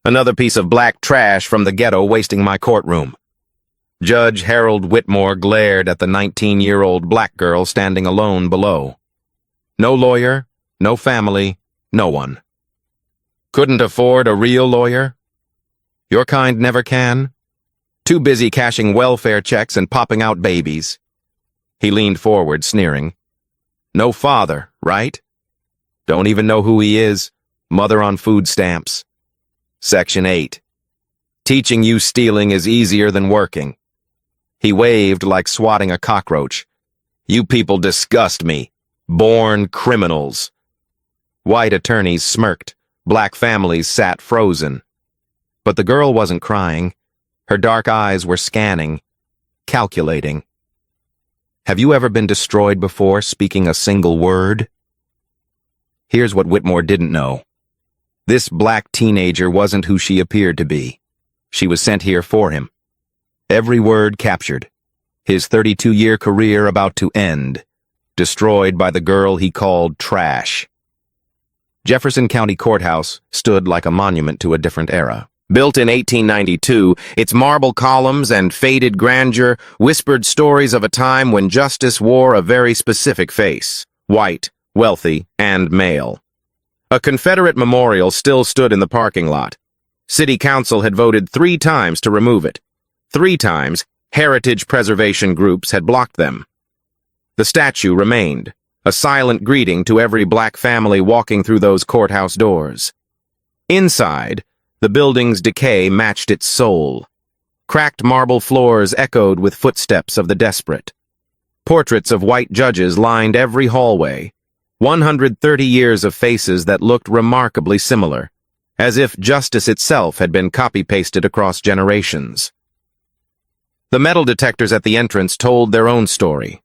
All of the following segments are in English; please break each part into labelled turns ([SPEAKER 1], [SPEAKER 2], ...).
[SPEAKER 1] Another piece of black trash from the ghetto wasting my courtroom. Judge Harold Whitmore glared at the 19-year-old black girl standing alone below. No lawyer, no family, no one. Couldn't afford a real lawyer? Your kind never can? Too busy cashing welfare checks and popping out babies. He leaned forward, sneering. No father, right? Don't even know who he is. Mother on food stamps. Section 8. Teaching you stealing is easier than working. He waved like swatting a cockroach. You people disgust me. Born criminals. White attorneys smirked. Black families sat frozen. But the girl wasn't crying. Her dark eyes were scanning, calculating. Have you ever been destroyed before speaking a single word? Here's what Whitmore didn't know. This black teenager wasn't who she appeared to be. She was sent here for him. Every word captured. His 32-year career about to end. Destroyed by the girl he called trash. Jefferson County Courthouse stood like a monument to a different era. Built in 1892, its marble columns and faded grandeur whispered stories of a time when justice wore a very specific face. White, wealthy, and male. A Confederate memorial still stood in the parking lot. City Council had voted 3 times to remove it. 3 times, heritage preservation groups had blocked them. The statue remained, a silent greeting to every black family walking through those courthouse doors. Inside, the building's decay matched its soul. Cracked marble floors echoed with footsteps of the desperate. Portraits of white judges lined every hallway. 130 years of faces that looked remarkably similar, as if justice itself had been copy-pasted across generations. The metal detectors at the entrance told their own story.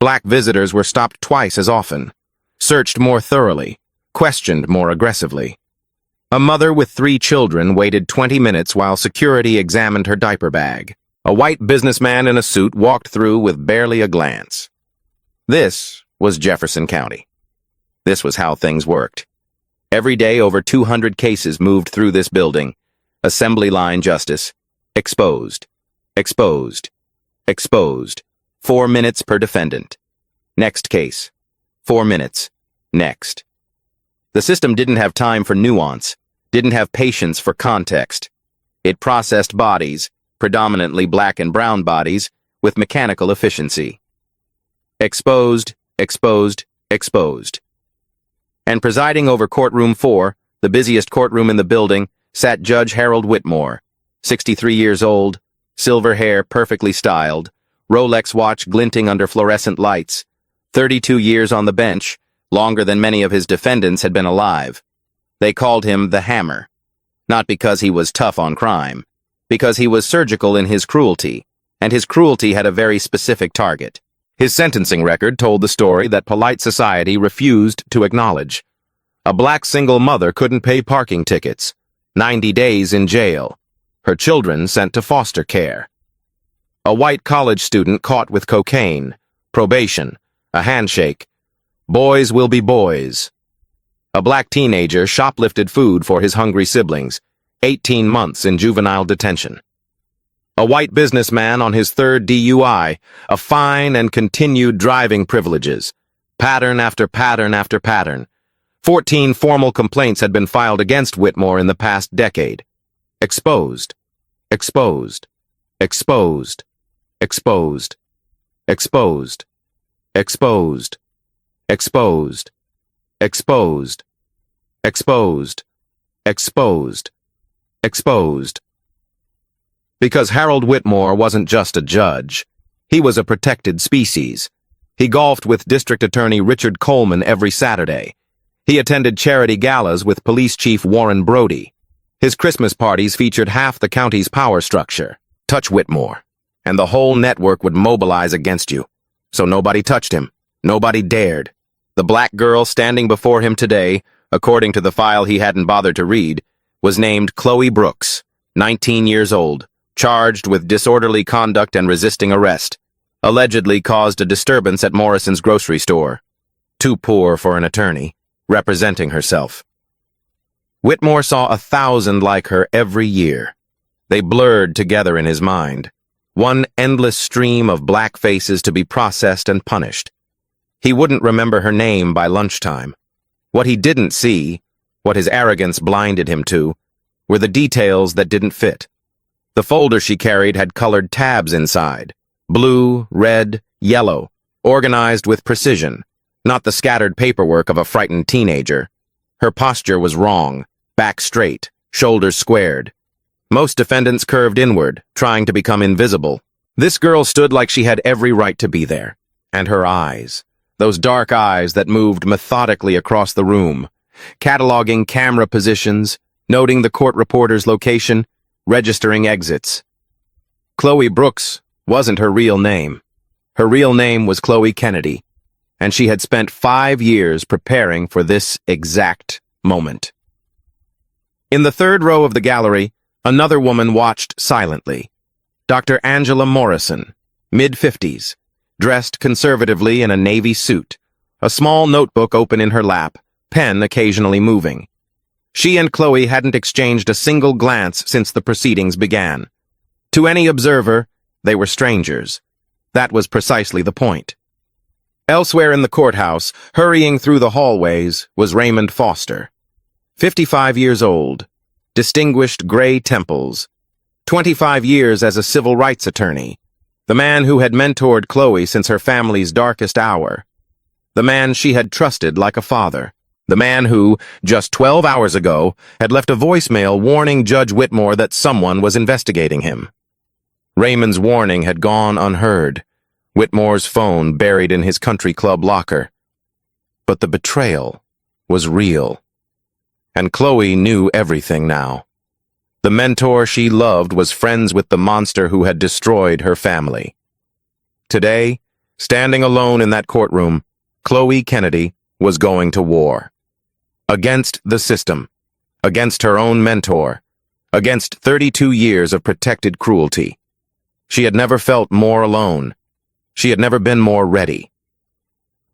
[SPEAKER 1] Black visitors were stopped twice as often, searched more thoroughly, questioned more aggressively. A mother with 3 children waited 20 minutes while security examined her diaper bag. A white businessman in a suit walked through with barely a glance. This was Jefferson County. This was how things worked. Every day, over 200 cases moved through this building. Assembly line justice. Exposed. Exposed. Exposed. 4 minutes per defendant. Next case. 4 minutes. Next. The system didn't have time for nuance, didn't have patience for context. It processed bodies, predominantly black and brown bodies, with mechanical efficiency. Exposed, exposed, exposed. And presiding over courtroom 4, the busiest courtroom in the building, sat Judge Harold Whitmore, 63 years old, silver hair perfectly styled, Rolex watch glinting under fluorescent lights, 32 years on the bench, longer than many of his defendants had been alive. They called him the Hammer, not because he was tough on crime, because he was surgical in his cruelty, and his cruelty had a very specific target. His sentencing record told the story that polite society refused to acknowledge. A black single mother couldn't pay parking tickets, 90 days in jail, her children sent to foster care. A white college student caught with cocaine, probation, a handshake. Boys will be boys. A black teenager shoplifted food for his hungry siblings, 18 months in juvenile detention. A white businessman on his 3rd DUI, a fine and continued driving privileges, pattern after pattern after pattern. 14 formal complaints had been filed against Whitmore in the past decade. Exposed. Exposed. Exposed. Exposed. Exposed. Exposed. Exposed. Exposed. Exposed. Exposed. Exposed. Because Harold Whitmore wasn't just a judge. He was a protected species. He golfed with District Attorney Richard Coleman every Saturday. He attended charity galas with Police Chief Warren Brody. His Christmas parties featured half the county's power structure. Touch Whitmore, and the whole network would mobilize against you. So nobody touched him. Nobody dared. The black girl standing before him today, according to the file he hadn't bothered to read, was named Chloe Brooks, 19 years old, charged with disorderly conduct and resisting arrest, allegedly caused a disturbance at Morrison's grocery store. Too poor for an attorney, representing herself. Whitmore saw 1,000 like her every year. They blurred together in his mind. One endless stream of black faces to be processed and punished. He wouldn't remember her name by lunchtime. What he didn't see, what his arrogance blinded him to, were the details that didn't fit. The folder she carried had colored tabs inside. Blue, red, yellow, organized with precision, not the scattered paperwork of a frightened teenager. Her posture was wrong, back straight, shoulders squared. Most defendants curved inward, trying to become invisible. This girl stood like she had every right to be there. And her eyes, those dark eyes that moved methodically across the room, cataloging camera positions, noting the court reporter's location, registering exits. Chloe Brooks wasn't her real name. Her real name was Chloe Kennedy, and she had spent 5 years preparing for this exact moment. In the third row of the gallery, another woman watched silently. Dr. Angela Morrison, mid-50s, dressed conservatively in a navy suit, a small notebook open in her lap, pen occasionally moving. She and Chloe hadn't exchanged a single glance since the proceedings began. To any observer, they were strangers. That was precisely the point. Elsewhere in the courthouse, hurrying through the hallways, was Raymond Foster. 55 years old, distinguished gray temples, 25 years as a civil rights attorney, the man who had mentored Chloe since her family's darkest hour, the man she had trusted like a father, the man who, just 12 hours ago, had left a voicemail warning Judge Whitmore that someone was investigating him. Raymond's warning had gone unheard, Whitmore's phone buried in his country club locker. But the betrayal was real. And Chloe knew everything now. The mentor she loved was friends with the monster who had destroyed her family. Today, standing alone in that courtroom, Chloe Kennedy was going to war. Against the system, against her own mentor, against 32 years of protected cruelty. She had never felt more alone. She had never been more ready.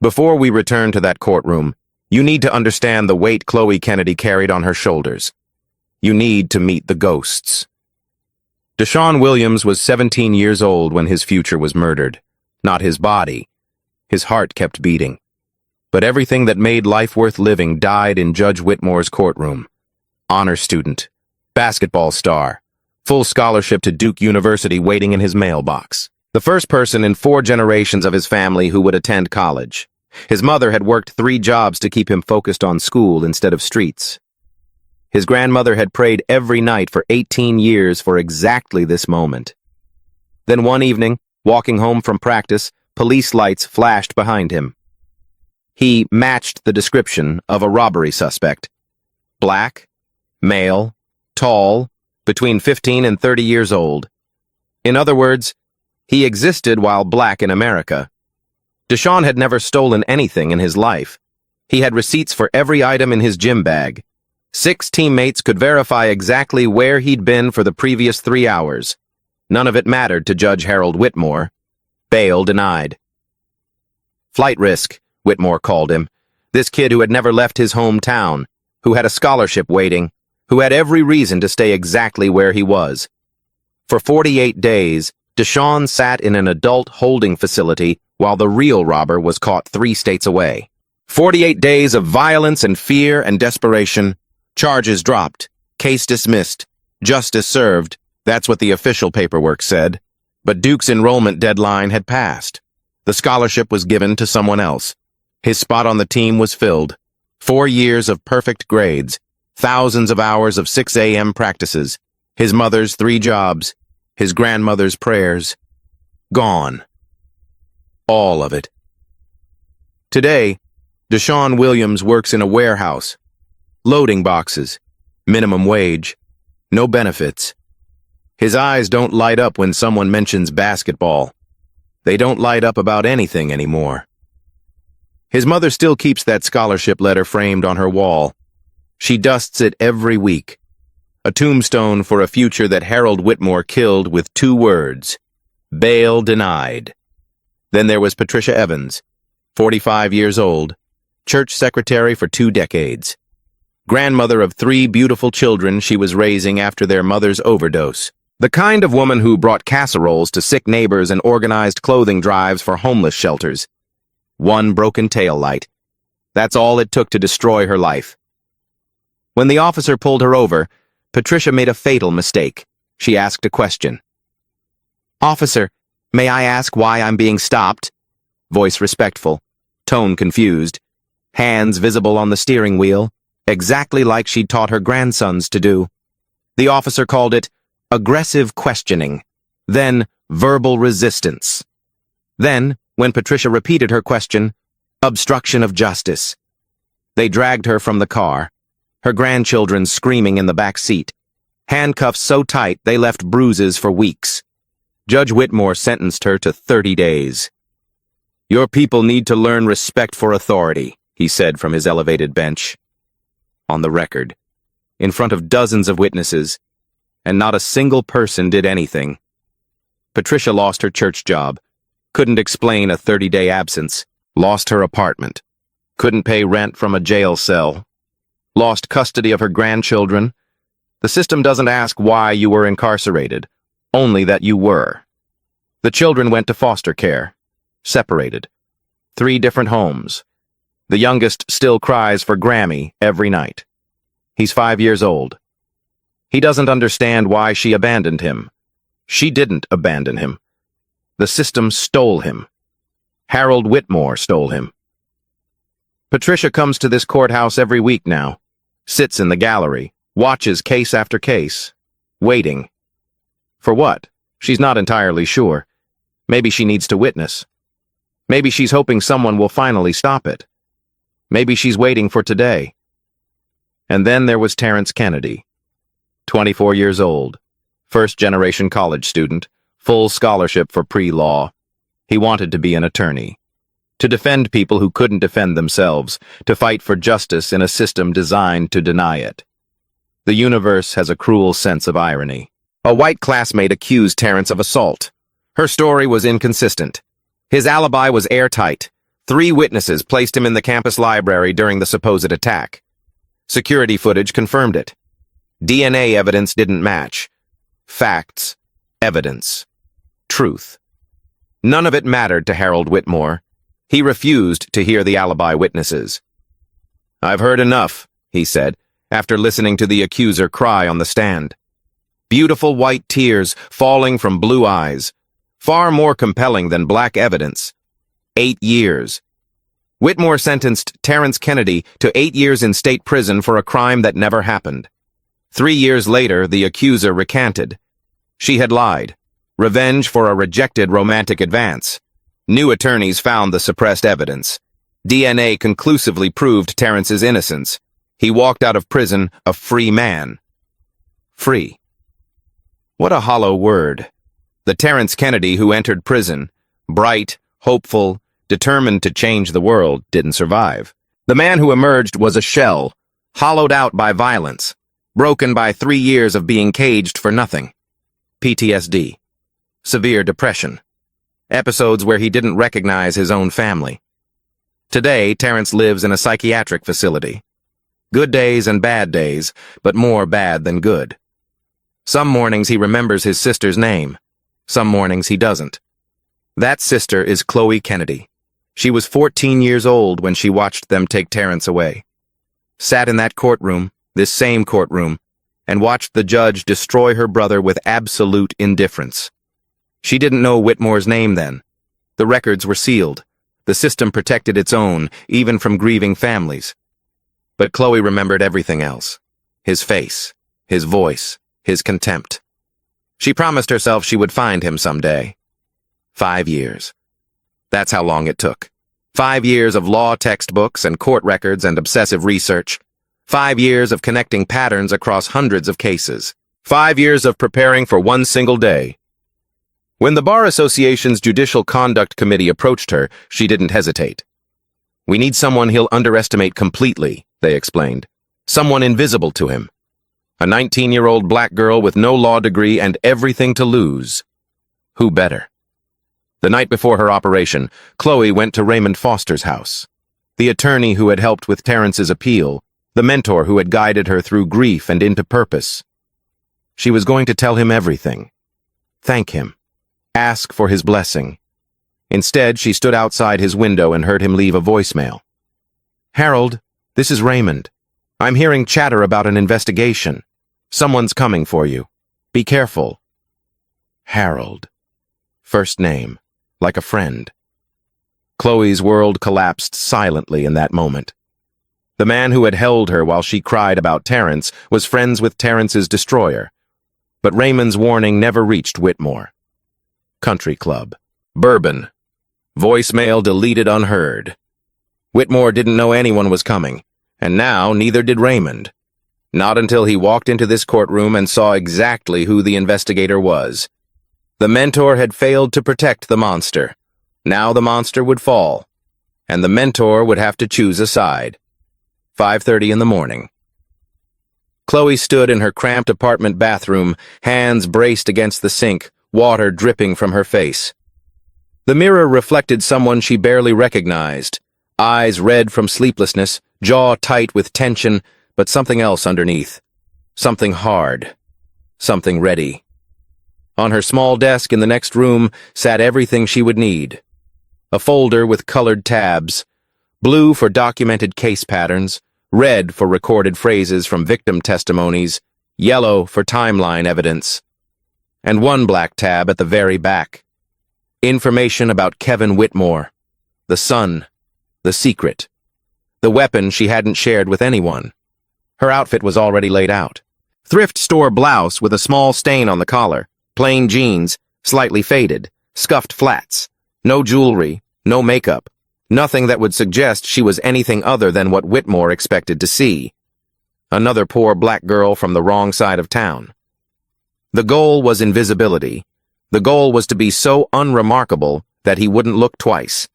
[SPEAKER 1] Before we return to that courtroom, you need to understand the weight Chloe Kennedy carried on her shoulders. You need to meet the ghosts. Deshaun Williams was 17 years old when his future was murdered. Not his body. His heart kept beating. But everything that made life worth living died in Judge Whitmore's courtroom. Honor student, basketball star, full scholarship to Duke University waiting in his mailbox. The first person in 4 generations of his family who would attend college. His mother had worked 3 jobs to keep him focused on school instead of streets. His grandmother had prayed every night for 18 years for exactly this moment. Then one evening, walking home from practice, police lights flashed behind him. He matched the description of a robbery suspect. Black, male, tall, between 15 and 30 years old. In other words, he existed while black in America. Deshaun had never stolen anything in his life. He had receipts for every item in his gym bag. 6 teammates could verify exactly where he'd been for the previous 3 hours. None of it mattered to Judge Harold Whitmore. Bail denied. Flight risk, Whitmore called him. This kid who had never left his hometown, who had a scholarship waiting, who had every reason to stay exactly where he was. For 48 days, Deshaun sat in an adult holding facility while the real robber was caught 3 states away. 48 days of violence and fear and desperation. Charges dropped. Case dismissed. Justice served. That's what the official paperwork said. But Duke's enrollment deadline had passed. The scholarship was given to someone else. His spot on the team was filled. 4 years of perfect grades. Thousands of hours of 6 a.m. practices. His mother's 3 jobs. His grandmother's prayers. Gone. All of it. Today, Deshaun Williams works in a warehouse. Loading boxes. Minimum wage. No benefits. His eyes don't light up when someone mentions basketball. They don't light up about anything anymore. His mother still keeps that scholarship letter framed on her wall. She dusts it every week. A tombstone for a future that Harold Whitmore killed with 2 words. Bail denied. Then there was Patricia Evans, 45 years old, church secretary for 2 decades. grandmother of 3 beautiful children she was raising after their mother's overdose. The kind of woman who brought casseroles to sick neighbors and organized clothing drives for homeless shelters. One broken taillight. That's all it took to destroy her life. When the officer pulled her over, Patricia made a fatal mistake. She asked a question. "Officer, may I ask why I'm being stopped?" Voice respectful, tone confused, hands visible on the steering wheel, exactly like she'd taught her grandsons to do. The officer called it aggressive questioning, then verbal resistance. Then, when Patricia repeated her question, obstruction of justice. They dragged her from the car, her grandchildren screaming in the back seat, handcuffs so tight they left bruises for weeks. Judge Whitmore sentenced her to 30 days. "Your people need to learn respect for authority," he said from his elevated bench. On the record, in front of dozens of witnesses, and not a single person did anything. Patricia lost her church job, couldn't explain a 30-day absence, lost her apartment, couldn't pay rent from a jail cell, lost custody of her grandchildren. The system doesn't ask why you were incarcerated, only that you were. The children went to foster care, separated. 3 different homes. The youngest still cries for Grammy every night. He's 5 years old. He doesn't understand why she abandoned him. She didn't abandon him. The system stole him. Harold Whitmore stole him. Patricia comes to this courthouse every week now, sits in the gallery, watches case after case, waiting. For what? She's not entirely sure. Maybe she needs to witness. Maybe she's hoping someone will finally stop it. Maybe she's waiting for today. And then there was Terrence Kennedy, 24 years old, first-generation college student, full scholarship for pre-law. He wanted to be an attorney, to defend people who couldn't defend themselves, to fight for justice in a system designed to deny it. The universe has a cruel sense of irony. A white classmate accused Terrence of assault. Her story was inconsistent. His alibi was airtight. 3 witnesses placed him in the campus library during the supposed attack. Security footage confirmed it. DNA evidence didn't match. Facts, evidence, truth. None of it mattered to Harold Whitmore. He refused to hear the alibi witnesses. "I've heard enough," he said, after listening to the accuser cry on the stand. Beautiful white tears falling from blue eyes, far more compelling than black evidence. 8 years. Whitmore sentenced Terrence Kennedy to 8 years in state prison for a crime that never happened. 3 years later, the accuser recanted. She had lied. Revenge for a rejected romantic advance. New attorneys found the suppressed evidence. DNA conclusively proved Terrence's innocence. He walked out of prison a free man. Free. What a hollow word. The Terrence Kennedy who entered prison, bright, hopeful, determined to change the world, didn't survive. The man who emerged was a shell, hollowed out by violence, broken by 3 years of being caged for nothing. PTSD. Severe depression. Episodes where he didn't recognize his own family. Today, Terrence lives in a psychiatric facility. Good days and bad days, but more bad than good. Some mornings he remembers his sister's name. Some mornings he doesn't. That sister is Chloe Kennedy. She was 14 years old when she watched them take Terrence away. Sat in that courtroom, this same courtroom, and watched the judge destroy her brother with absolute indifference. She didn't know Whitmore's name then. The records were sealed. The system protected its own, even from grieving families. But Chloe remembered everything else. His face, his voice, his contempt. She promised herself she would find him someday. 5 years. That's how long it took. 5 years of law textbooks and court records and obsessive research. 5 years of connecting patterns across hundreds of cases. 5 years of preparing for one single day. When the Bar Association's Judicial Conduct Committee approached her, she didn't hesitate. "We need someone he'll underestimate completely," they explained. "Someone invisible to him. A 19-year-old black girl with no law degree and everything to lose. Who better?" The night before her operation, Chloe went to Raymond Foster's house. The attorney who had helped with Terrence's appeal, the mentor who had guided her through grief and into purpose. She was going to tell him everything. Thank him. Ask for his blessing. Instead, she stood outside his window and heard him leave a voicemail. "Harold, this is Raymond. I'm hearing chatter about an investigation. Someone's coming for you. Be careful." Harold. First name, like a friend. Chloe's world collapsed silently in that moment. The man who had held her while she cried about Terrence was friends with Terrence's destroyer. But Raymond's warning never reached Whitmore. Country Club. Bourbon. Voicemail deleted unheard. Whitmore didn't know anyone was coming, and now neither did Raymond. Not until he walked into this courtroom and saw exactly who the investigator was. The mentor had failed to protect the monster. Now the monster would fall, and the mentor would have to choose a side. 5:30 in the morning. Chloe stood in her cramped apartment bathroom, hands braced against the sink, water dripping from her face. The mirror reflected someone she barely recognized, eyes red from sleeplessness, jaw tight with tension, but something else underneath. Something hard. Something ready. On her small desk in the next room sat everything she would need. A folder with colored tabs, blue for documented case patterns, red for recorded phrases from victim testimonies, yellow for timeline evidence, and one black tab at the very back. Information about Kevin Whitmore, the son, the secret, the weapon she hadn't shared with anyone. Her outfit was already laid out. Thrift store blouse with a small stain on the collar, plain jeans, slightly faded, scuffed flats, no jewelry, no makeup, nothing that would suggest she was anything other than what Whitmore expected to see. Another poor black girl from the wrong side of town. The goal was invisibility. The goal was to be so unremarkable that he wouldn't look twice.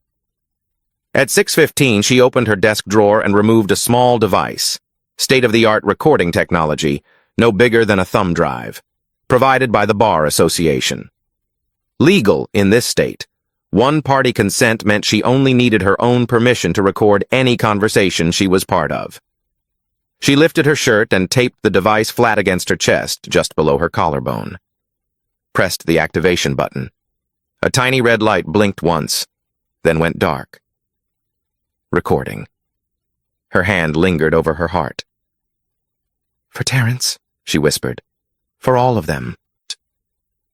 [SPEAKER 1] At 6:15, she opened her desk drawer and removed a small device, state-of-the-art recording technology, no bigger than a thumb drive, provided by the Bar Association. Legal in this state, one-party consent meant she only needed her own permission to record any conversation she was part of. She lifted her shirt and taped the device flat against her chest, just below her collarbone. Pressed the activation button. A tiny red light blinked once, then went dark. Recording. Her hand lingered over her heart. "For Terrence," she whispered. "For all of them."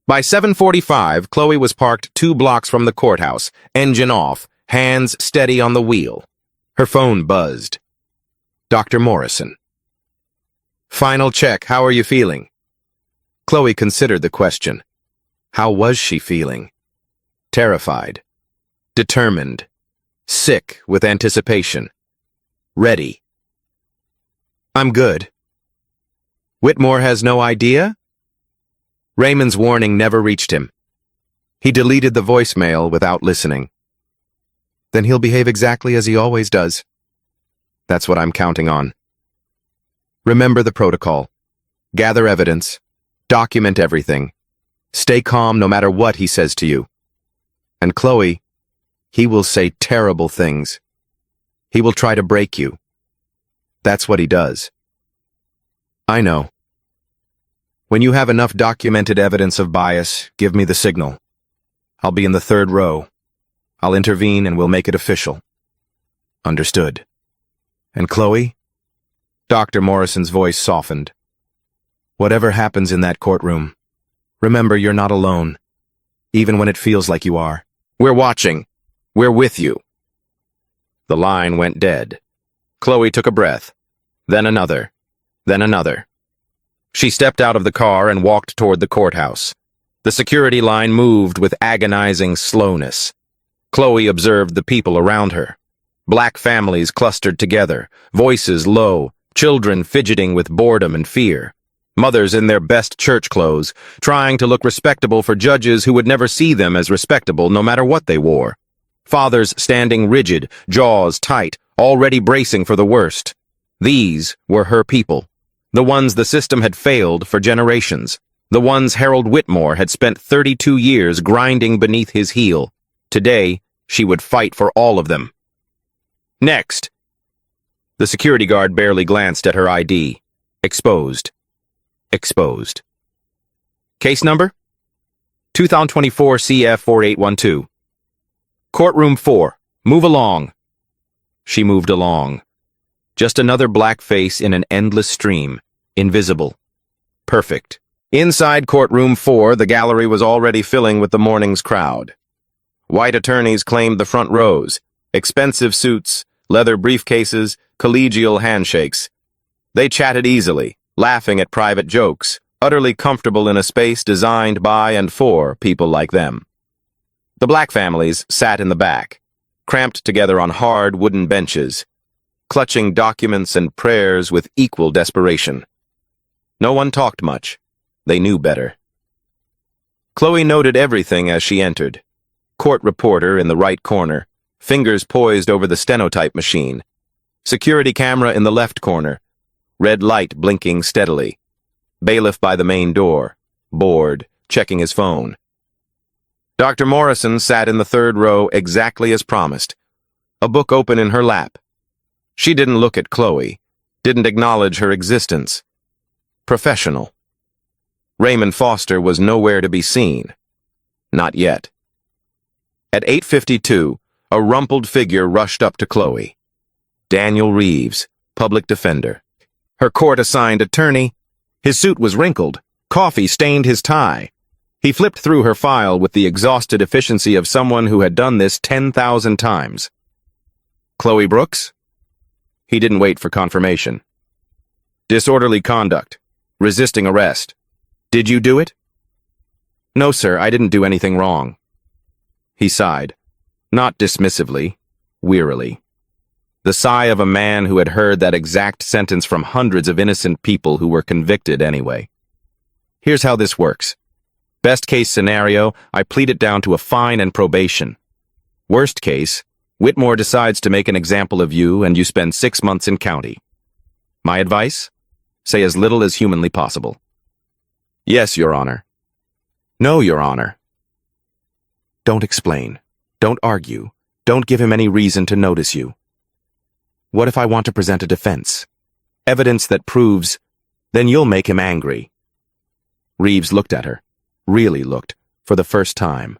[SPEAKER 1] By 7:45, Chloe was parked 2 blocks from the courthouse, engine off, hands steady on the wheel. Her phone buzzed. Dr. Morrison. "Final check, how are you feeling?" Chloe considered the question. How was she feeling? Terrified. Determined. Sick with anticipation. Ready. "I'm good." "Whitmore has no idea?" Raymond's warning never reached him. He deleted the voicemail without listening. "Then he'll behave exactly as he always does." "That's what I'm counting on." Remember the protocol. Gather evidence. Document everything. Stay calm no matter what he says to you. And Chloe, he will say terrible things. He will try to break you. That's what he does. I know. When you have enough documented evidence of bias, give me the signal. I'll be in the 3rd row. I'll intervene and we'll make it official. Understood. And Chloe? Dr. Morrison's voice softened. Whatever happens in that courtroom, remember you're not alone, even when it feels like you are. We're watching. We're with you. The line went dead. Chloe took a breath, then another, then another. She stepped out of the car and walked toward the courthouse. The security line moved with agonizing slowness. Chloe observed the people around her. Black families clustered together, voices low, children fidgeting with boredom and fear. Mothers in their best church clothes, trying to look respectable for judges who would never see them as respectable no matter what they wore. Fathers standing rigid, jaws tight, already bracing for the worst. These were her people. The ones the system had failed for generations. The ones Harold Whitmore had spent 32 years grinding beneath his heel. Today, she would fight for all of them. Next. The security guard barely glanced at her ID. Exposed. Exposed. Case number? 2024 CF 4812. Courtroom 4. Move along. She moved along. Just another black face in an endless stream. Invisible. Perfect. Inside courtroom 4, the gallery was already filling with the morning's crowd. White attorneys claimed the front rows. Expensive suits, leather briefcases, collegial handshakes. They chatted easily, laughing at private jokes, utterly comfortable in a space designed by and for people like them. The black families sat in the back, cramped together on hard wooden benches, clutching documents and prayers with equal desperation. No one talked much. They knew better. Chloe noted everything as she entered. Court reporter in the right corner, fingers poised over the stenotype machine. Security camera in the left corner, red light blinking steadily. Bailiff by the main door, bored, checking his phone. Dr. Morrison sat in the third row exactly as promised, a book open in her lap. She didn't look at Chloe, didn't acknowledge her existence. Professional. Raymond Foster was nowhere to be seen. Not yet. At 8:52, a rumpled figure rushed up to Chloe. Daniel Reeves, public defender. Her court-assigned attorney. His suit was wrinkled. Coffee stained his tie. He flipped through her file with the exhausted efficiency of someone who had done this 10,000 times. Chloe Brooks? He didn't wait for confirmation. Disorderly conduct. Resisting arrest. Did you do it? No, sir, I didn't do anything wrong. He sighed, not dismissively, wearily. The sigh of a man who had heard that exact sentence from hundreds of innocent people who were convicted anyway. Here's how this works. Best case scenario, I plead it down to a fine and probation. Worst case, Whitmore decides to make an example of you and you spend 6 months in county. My advice? Say as little as humanly possible. Yes, Your Honor. No, Your Honor. Don't explain. Don't argue. Don't give him any reason to notice you. What if I want to present a defense? Evidence that proves, then you'll make him angry. Reeves looked at her, really looked, for the first time.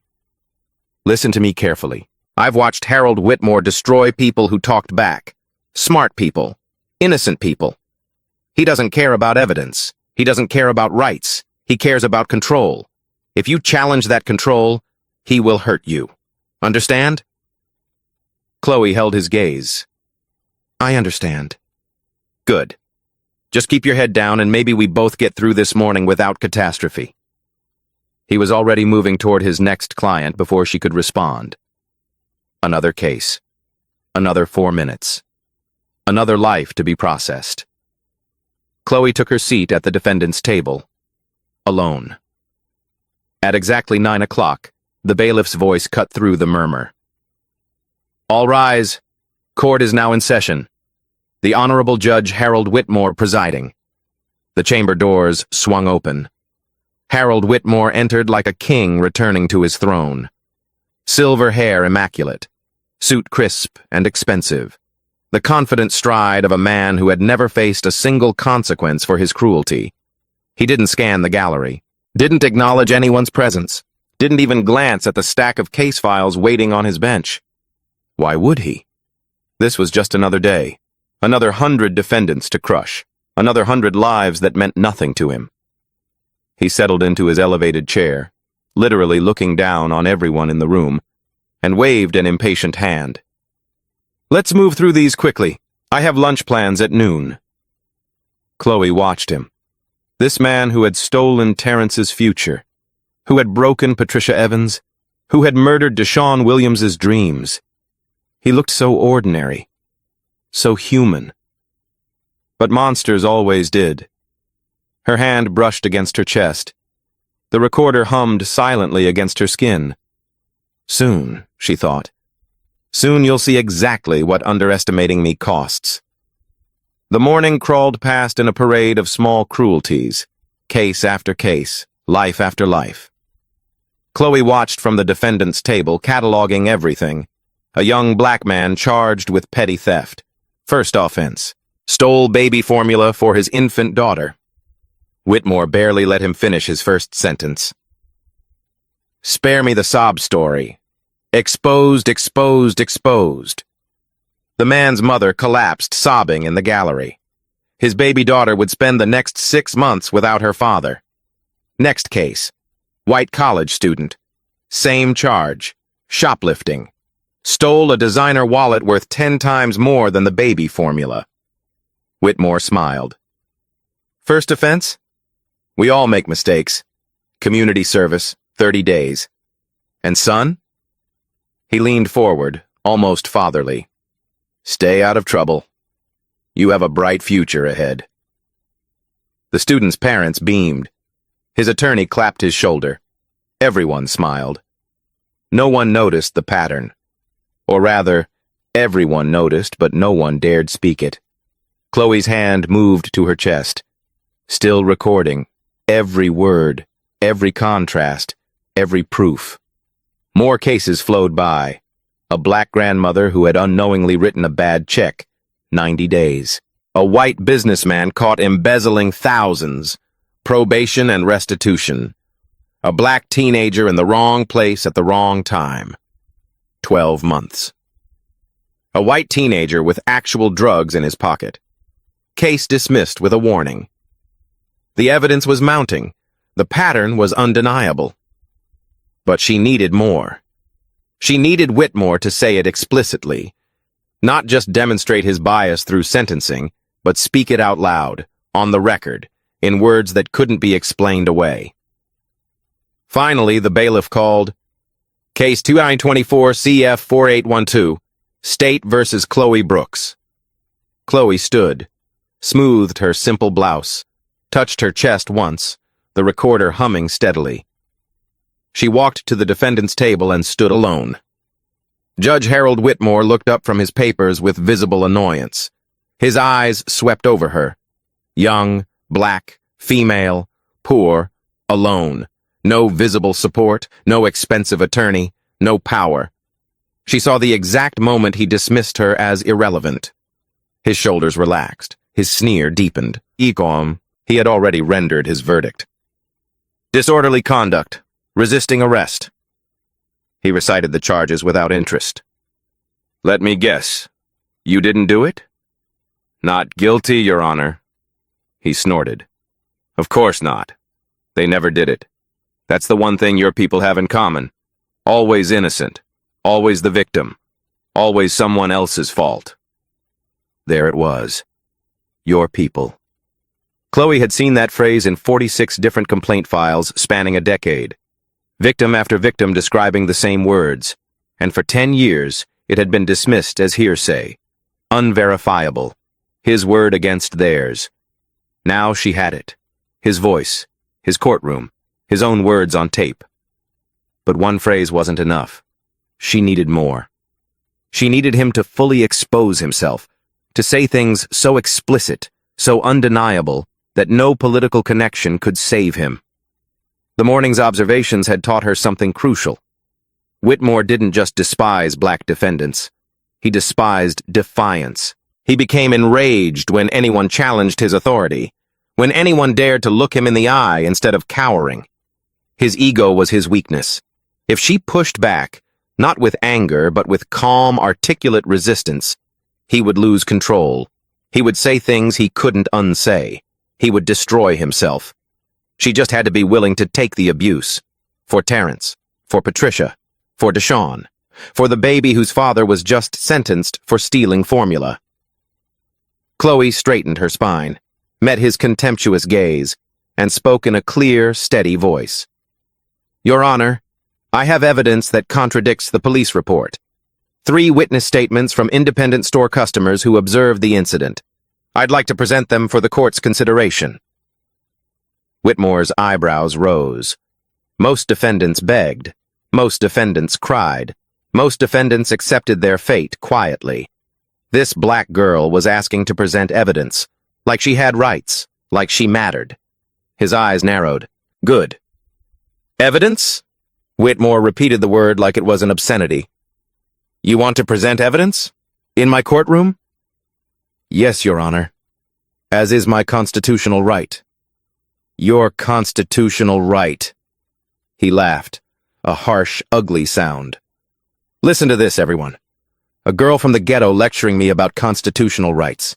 [SPEAKER 1] Listen to me carefully. I've watched Harold Whitmore destroy people who talked back. Smart people. Innocent people. He doesn't care about evidence. He doesn't care about rights. He cares about control. If you challenge that control, he will hurt you. Understand? Chloe held his gaze. I understand. Good. Just keep your head down and maybe we both get through this morning without catastrophe. He was already moving toward his next client before she could respond. Another case. Another 4 minutes. Another life to be processed. Chloe took her seat at the defendant's table. Alone. At exactly 9 o'clock, the bailiff's voice cut through the murmur. All rise. Court is now in session. The Honorable Judge Harold Whitmore presiding. The chamber doors swung open. Harold Whitmore entered like a king returning to his throne. Silver hair immaculate, suit crisp and expensive. The confident stride of a man who had never faced a single consequence for his cruelty. He didn't scan the gallery, didn't acknowledge anyone's presence, didn't even glance at the stack of case files waiting on his bench. Why would he? This was just another day, another 100 defendants to crush, another 100 lives that meant nothing to him. He settled into his elevated chair, literally looking down on everyone in the room, and waved an impatient hand. Let's move through these quickly. I have lunch plans at noon. Chloe watched him. This man who had stolen Terrence's future, who had broken Patricia Evans, who had murdered Deshaun Williams's dreams. He looked so ordinary, so human. But monsters always did. Her hand brushed against her chest. The recorder hummed silently against her skin. Soon, she thought. Soon you'll see exactly what underestimating me costs. The morning crawled past in a parade of small cruelties, case after case, life after life. Chloe watched from the defendant's table, cataloging everything. A young black man charged with petty theft, First offense. Stole baby formula for his infant daughter. Whitmore barely let him finish his first sentence. Spare me the sob story. Exposed, exposed, exposed. The man's mother collapsed, sobbing in the gallery. His baby daughter would spend the next 6 months without her father. Next case. White college student. Same charge. Shoplifting. Stole a designer wallet worth 10 times more than the baby formula. Whitmore smiled. First offense? We all make mistakes. Community service, 30 days. And son? He leaned forward, almost fatherly. Stay out of trouble. You have a bright future ahead. The student's parents beamed. His attorney clapped his shoulder. Everyone smiled. No one noticed the pattern. Or rather, everyone noticed, but no one dared speak it. Chloe's hand moved to her chest, still recording every word, every contrast, every proof. More cases flowed by. A black grandmother who had unknowingly written a bad check, 90 days. A white businessman caught embezzling thousands, probation and restitution. A black teenager in the wrong place at the wrong time, 12 months. A white teenager with actual drugs in his pocket. Case dismissed with a warning. The evidence was mounting. The pattern was undeniable. But she needed more. She needed Whitmore to say it explicitly. Not just demonstrate his bias through sentencing, but speak it out loud, on the record, in words that couldn't be explained away. Finally, the bailiff called, Case 2924 CF 4812, State versus Chloe Brooks. Chloe stood, smoothed her simple blouse, touched her chest once, the recorder humming steadily. She walked to the defendant's table and stood alone. Judge Harold Whitmore looked up from his papers with visible annoyance. His eyes swept over her. Young, black, female, poor, alone. No visible support, no expensive attorney, no power. She saw the exact moment he dismissed her as irrelevant. His shoulders relaxed. His sneer deepened. Egom, he had already rendered his verdict. Disorderly conduct. Resisting arrest. He recited the charges without interest. Let me guess. You didn't do it? Not guilty, Your Honor. He snorted. Of course not. They never did it. That's the one thing your people have in common. Always innocent. Always the victim. Always someone else's fault. There it was. Your people. Chloe had seen that phrase in 46 different complaint files spanning a decade. Victim after victim describing the same words. And for 10 years, it had been dismissed as hearsay. Unverifiable. His word against theirs. Now she had it. His voice. His courtroom. His own words on tape. But one phrase wasn't enough. She needed more. She needed him to fully expose himself, to say things so explicit, so undeniable, that no political connection could save him. The morning's observations had taught her something crucial. Whitmore didn't just despise black defendants. He despised defiance. He became enraged when anyone challenged his authority, when anyone dared to look him in the eye instead of cowering. His ego was his weakness. If she pushed back, not with anger, but with calm, articulate resistance, he would lose control. He would say things he couldn't unsay. He would destroy himself. She just had to be willing to take the abuse. For Terrence, for Patricia, for Deshawn, for the baby whose father was just sentenced for stealing formula. Chloe straightened her spine, met his contemptuous gaze, and spoke in a clear, steady voice. Your Honor, I have evidence that contradicts the police report. 3 witness statements from independent store customers who observed the incident. I'd like to present them for the court's consideration. Whitmore's eyebrows rose. Most defendants begged. Most defendants cried. Most defendants accepted their fate quietly. This black girl was asking to present evidence, like she had rights, like she mattered. His eyes narrowed. Good. Evidence? Whitmore repeated the word like it was an obscenity. You want to present evidence? In my courtroom? Yes, Your Honor. As is my constitutional right. Your constitutional right. He laughed, a harsh, ugly sound. Listen to this, everyone. A girl from the ghetto lecturing me about constitutional rights.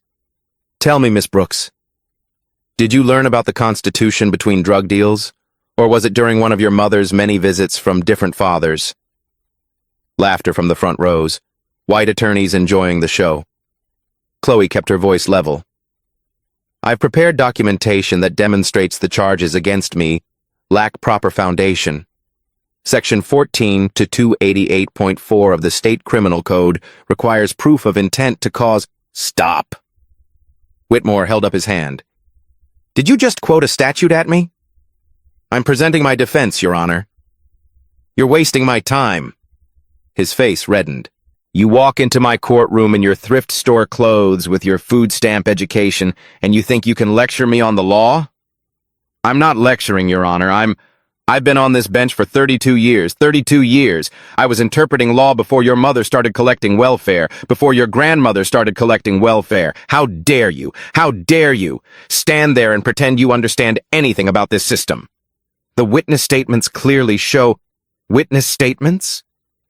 [SPEAKER 1] Tell me, Miss Brooks, did you learn about the Constitution between drug deals? Or was it during one of your mother's many visits from different fathers? Laughter from the front rows, white attorneys enjoying the show. Chloe kept her voice level. I've prepared documentation that demonstrates the charges against me lack proper foundation. Section 14 to 288.4 of the State Criminal Code requires proof of intent to cause— Stop! Whitmore held up his hand. Did you just quote a statute at me? I'm presenting my defense, Your Honor. You're wasting my time. His face reddened. You walk into my courtroom in your thrift store clothes with your food stamp education, and you think you can lecture me on the law? I'm not lecturing, Your Honor. I've been on this bench for 32 years. 32 years. I was interpreting law before your mother started collecting welfare, before your grandmother started collecting welfare. How dare you? How dare you stand there and pretend you understand anything about this system? The witness statements clearly show— Witness statements?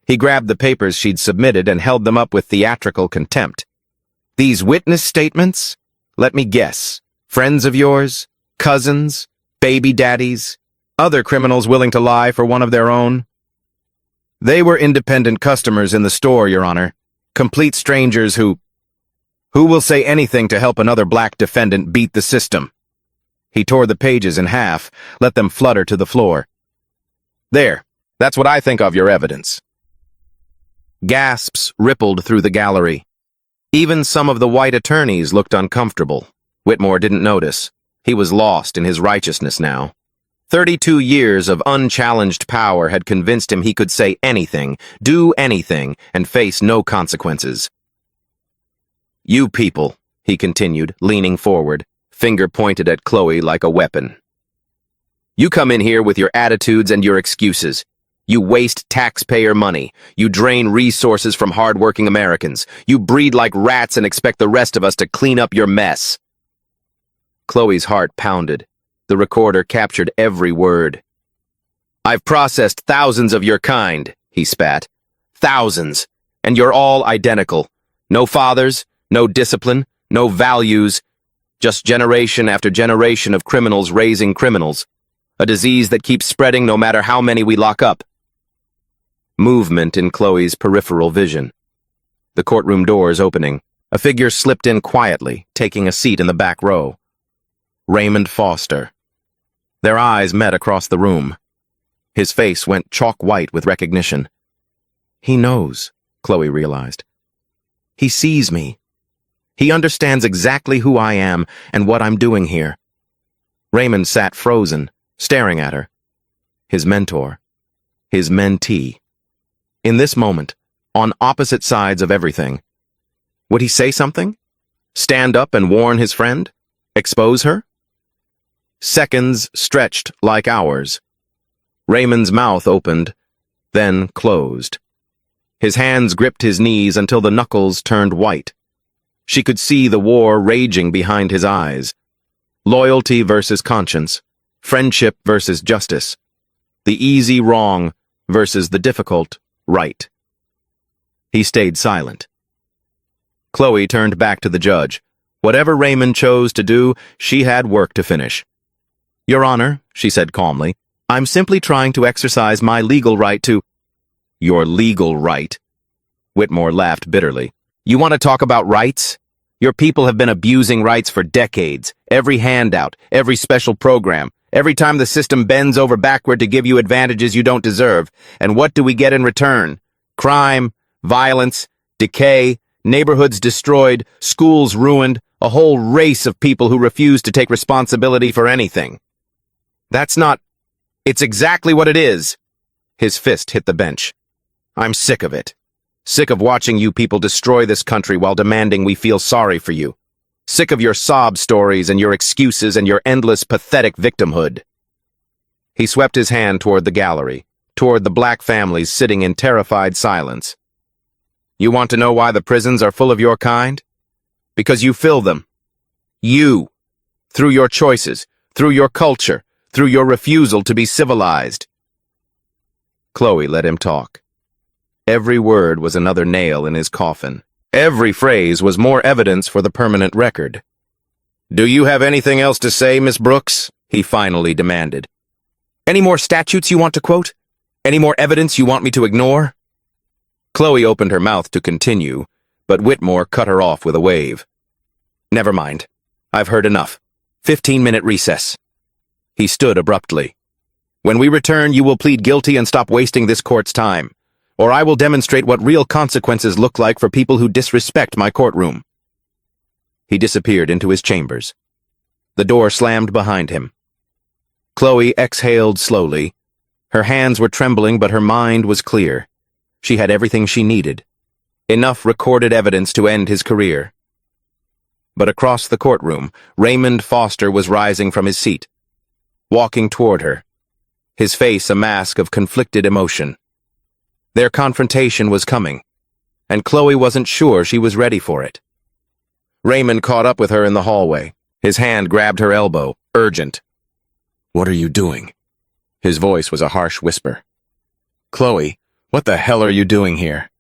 [SPEAKER 1] He grabbed the papers she'd submitted and held them up with theatrical contempt. These witness statements? Let me guess. Friends of yours? Cousins? Baby daddies? Other criminals willing to lie for one of their own? They were independent customers in the store, Your Honor. Complete strangers who will say anything to help another black defendant beat the system. He tore the pages in half, let them flutter to the floor. There, that's what I think of your evidence. Gasps rippled through the gallery. Even some of the white attorneys looked uncomfortable. Whitmore didn't notice. He was lost in his righteousness now. 32 years of unchallenged power had convinced him he could say anything, do anything, and face no consequences. You people, he continued, leaning forward, finger pointed at Chloe like a weapon. You come in here with your attitudes and your excuses. You waste taxpayer money. You drain resources from hard-working Americans. You breed like rats and expect the rest of us to clean up your mess. Chloe's heart pounded. The recorder captured every word. I've processed thousands of your kind, he spat. Thousands. And you're all identical. No fathers, no discipline, no values. Just generation after generation of criminals raising criminals. A disease that keeps spreading no matter how many we lock up. Movement in Chloe's peripheral vision. The courtroom doors opening. A figure slipped in quietly, taking a seat in the back row. Raymond Foster. Their eyes met across the room. His face went chalk white with recognition. He knows, Chloe realized. He sees me. He understands exactly who I am and what I'm doing here. Raymond sat frozen, staring at her. His mentor. His mentee. In this moment, on opposite sides of everything. Would he say something? Stand up and warn his friend? Expose her? Seconds stretched like hours. Raymond's mouth opened, then closed. His hands gripped his knees until the knuckles turned white. She could see the war raging behind his eyes. Loyalty versus conscience. Friendship versus justice. The easy wrong versus the difficult right. He stayed silent. Chloe turned back to the judge. Whatever Raymond chose to do, she had work to finish. Your Honor, she said calmly, I'm simply trying to exercise my legal right to— Your legal right? Whitmore laughed bitterly. You want to talk about rights? Your people have been abusing rights for decades. Every handout, every special program, every time the system bends over backward to give you advantages you don't deserve. And what do we get in return? Crime, violence, decay, neighborhoods destroyed, schools ruined, a whole race of people who refuse to take responsibility for anything. That's not— It's exactly what it is. His fist hit the bench. I'm sick of it. Sick of watching you people destroy this country while demanding we feel sorry for you. Sick of your sob stories and your excuses and your endless, pathetic victimhood. He swept his hand toward the gallery, toward the black families sitting in terrified silence. You want to know why the prisons are full of your kind? Because you fill them. You. Through your choices, through your culture, through your refusal to be civilized. Chloe let him talk. Every word was another nail in his coffin. Every phrase was more evidence for the permanent record. "Do you have anything else to say, Miss Brooks?" he finally demanded. "Any more statutes you want to quote? Any more evidence you want me to ignore?" Chloe opened her mouth to continue, but Whitmore cut her off with a wave. "Never mind. I've heard enough. 15-minute recess." He stood abruptly. "When we return, you will plead guilty and stop wasting this court's time, or I will demonstrate what real consequences look like for people who disrespect my courtroom." He disappeared into his chambers. The door slammed behind him. Chloe exhaled slowly. Her hands were trembling, but her mind was clear. She had everything she needed. Enough recorded evidence to end his career. But across the courtroom, Raymond Foster was rising from his seat, walking toward her, his face a mask of conflicted emotion. Their confrontation was coming, and Chloe wasn't sure she was ready for it. Raymond caught up with her in the hallway. His hand grabbed her elbow, urgent. "What are you doing?" His voice was a harsh whisper. "Chloe, what the hell are you doing here?"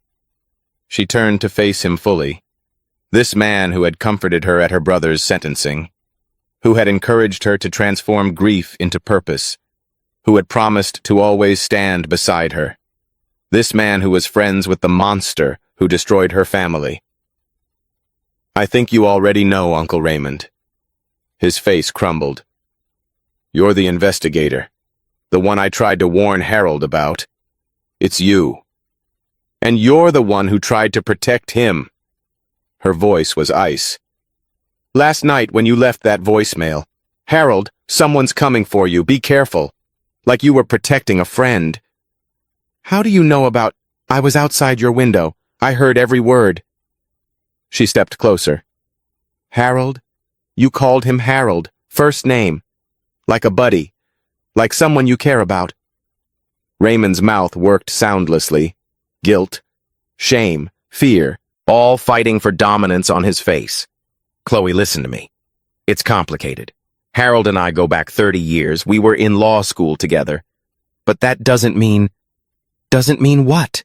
[SPEAKER 1] She turned to face him fully. This man who had comforted her at her brother's sentencing, who had encouraged her to transform grief into purpose, who had promised to always stand beside her. This man who was friends with the monster who destroyed her family. "I think you already know, Uncle Raymond." His face crumbled. "You're the investigator, the one I tried to warn Harold about. It's you. And you're the one who tried to protect him." Her voice was ice. "Last night when you left that voicemail, Harold, someone's coming for you, be careful. Like you were protecting a friend." "How do you know about—" "I was outside your window. I heard every word." She stepped closer. "Harold? You called him Harold, first name. Like a buddy. Like someone you care about." Raymond's mouth worked soundlessly. Guilt, shame, fear, all fighting for dominance on his face. "Chloe, listen to me. It's complicated. Harold and I go back 30 years. We were in law school together. But that doesn't mean... Doesn't mean what?"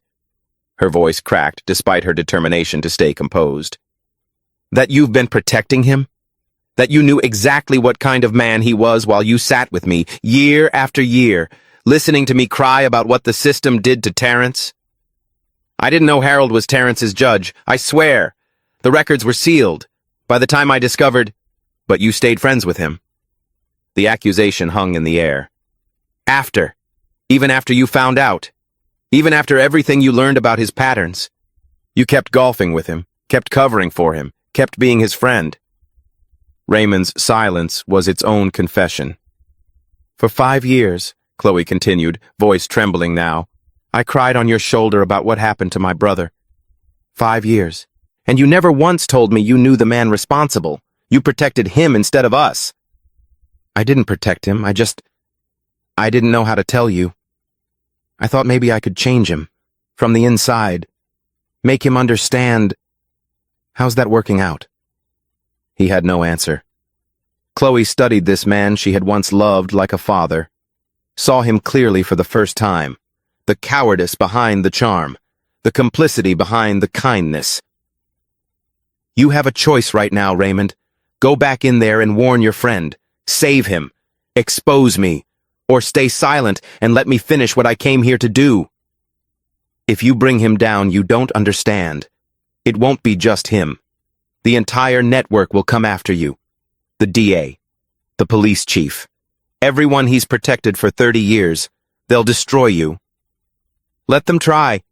[SPEAKER 1] Her voice cracked despite her determination to stay composed. "That you've been protecting him? That you knew exactly what kind of man he was while you sat with me, year after year, listening to me cry about what the system did to Terrence? I didn't know Harold was Terrence's judge, I swear. The records were sealed. By the time I discovered... But you stayed friends with him." The accusation hung in the air. "After. Even after you found out. Even after everything you learned about his patterns. You kept golfing with him, kept covering for him, kept being his friend." Raymond's silence was its own confession. "For 5 years," Chloe continued, voice trembling now, "I cried on your shoulder about what happened to my brother. 5 years. And you never once told me you knew the man responsible. You protected him instead of us." "I didn't protect him. I didn't know how to tell you. I thought maybe I could change him. From the inside. Make him understand. How's that working out?" He had no answer. Chloe studied this man she had once loved like a father. Saw him clearly for the first time. The cowardice behind the charm. The complicity behind the kindness. "You have a choice right now, Raymond. Go back in there and warn your friend. Save him. Expose me. Or stay silent and let me finish what I came here to do. If you bring him down, you don't understand. It won't be just him. The entire network will come after you. The DA. The police chief. Everyone he's protected for 30 years. They'll destroy you. Let them try.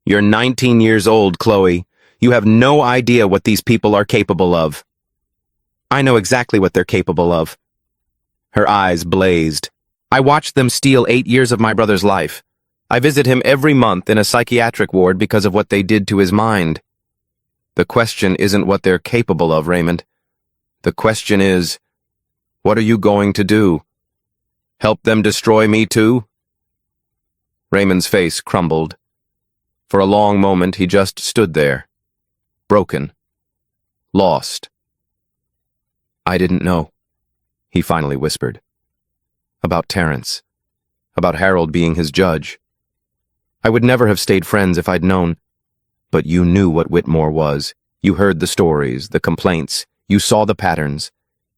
[SPEAKER 1] You're 19 years old, Chloe. You have no idea what these people are capable of." "I know exactly what they're capable of." Her eyes blazed. "I watched them steal 8 years of my brother's life. I visit him every month in a psychiatric ward because of what they did to his mind. The question isn't what they're capable of, Raymond. The question is, what are you going to do? Help them destroy me too?" Raymond's face crumbled. For a long moment he just stood there, broken. lost. "I didn't know," he finally whispered. "About Terrence. About Harold being his judge. I would never have stayed friends if I'd known. But you knew what Whitmore was. You heard the stories, the complaints, you saw the patterns,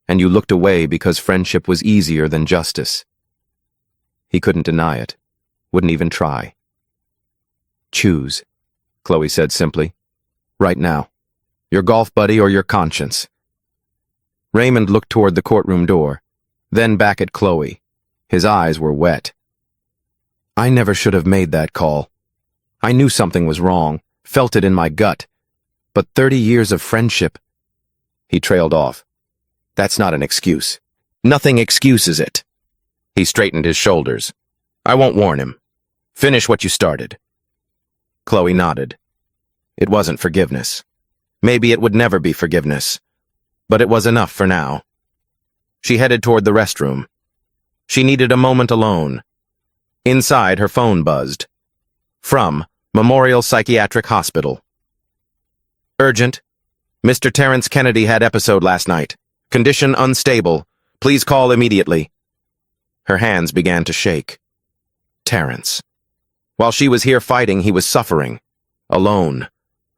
[SPEAKER 1] and you looked away because friendship was easier than justice." He couldn't deny it, wouldn't even try. "Choose," Chloe said simply. "Right now. Your golf buddy or your conscience." Raymond looked toward the courtroom door, then back at Chloe. His eyes were wet. "I never should have made that call. I knew something was wrong, felt it in my gut. But 30 years of friendship—" He trailed off. "That's not an excuse. Nothing excuses it." He straightened his shoulders. "I won't warn him. Finish what you started." Chloe nodded. It wasn't forgiveness. Maybe it would never be forgiveness. But it was enough for now. She headed toward the restroom. She needed a moment alone. Inside, her phone buzzed. From Memorial Psychiatric Hospital. "Urgent. Mr. Terrence Kennedy had episode last night. Condition unstable. Please call immediately." Her hands began to shake. Terrence. While she was here fighting, he was suffering. Alone.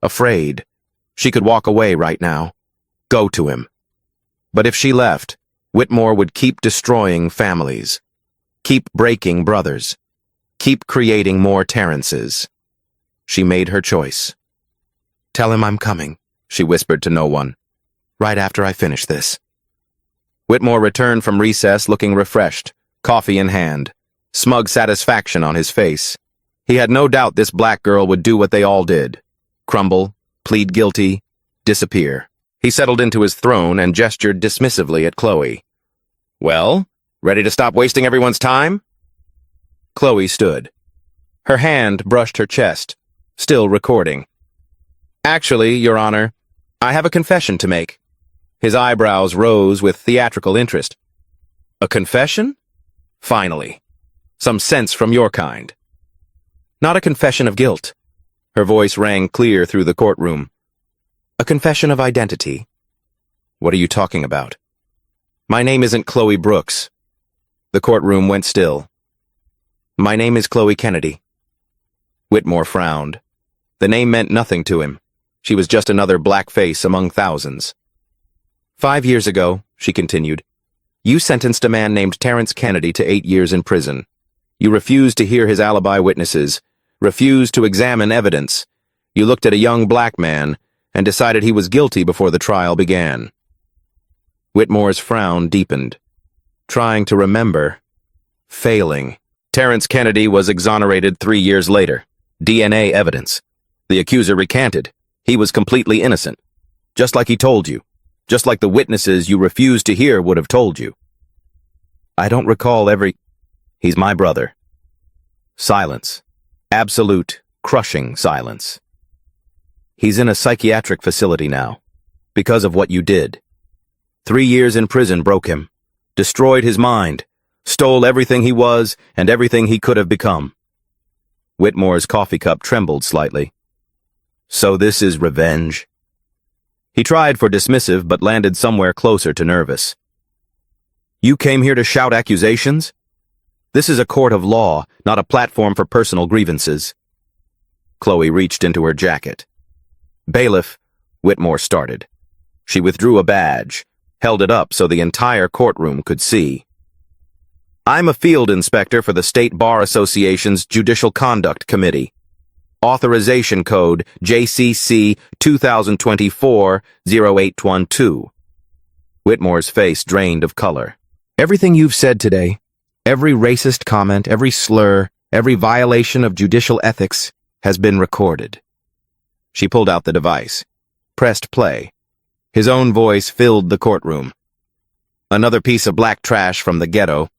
[SPEAKER 1] Afraid. She could walk away right now. Go to him. But if she left, Whitmore would keep destroying families. Keep breaking brothers. Keep creating more Terrences. She made her choice. "Tell him I'm coming," she whispered to no one. "Right after I finish this." Whitmore returned from recess looking refreshed, coffee in hand, smug satisfaction on his face. He had no doubt this black girl would do what they all did. Crumble, plead guilty, disappear. He settled into his throne and gestured dismissively at Chloe. "Well, ready to stop wasting everyone's time?" Chloe stood. Her hand brushed her chest, still recording. "Actually, Your Honor, I have a confession to make." His eyebrows rose with theatrical interest. "A confession? Finally. Some sense from your kind." "Not a confession of guilt." Her voice rang clear through the courtroom. "A confession of identity." "What are you talking about?" "My name isn't Chloe Brooks." The courtroom went still. "My name is Chloe Kennedy." Whitmore frowned. The name meant nothing to him. She was just another black face among thousands. 5 years ago, she continued, you sentenced a man named Terrence Kennedy to 8 years in prison. You refused to hear his alibi witnesses, refused to examine evidence. You looked at a young black man and decided he was guilty before the trial began. Whitmore's frown deepened. Trying to remember. Failing. Terrence Kennedy was exonerated 3 years later. DNA evidence. The accuser recanted. He was completely innocent. Just like he told you. Just like the witnesses you refused to hear would have told you. I don't recall He's my brother. Silence. Absolute, crushing silence. He's in a psychiatric facility now. Because of what you did. 3 years in prison broke him. Destroyed his mind. Stole everything he was and everything he could have become. Whitmore's coffee cup trembled slightly. So this is revenge? He tried for dismissive but landed somewhere closer to nervous. You came here to shout accusations? This is a court of law, not a platform for personal grievances. Chloe reached into her jacket. Bailiff, Whitmore started. She withdrew a badge, held it up so the entire courtroom could see. I'm a field inspector for the State Bar Association's Judicial Conduct Committee. Authorization Code JCC 2024-0812. Whitmore's face drained of color. Everything you've said today, every racist comment, every slur, every violation of judicial ethics has been recorded. She pulled out the device, pressed play. His own voice filled the courtroom. Another piece of black trash from the ghetto.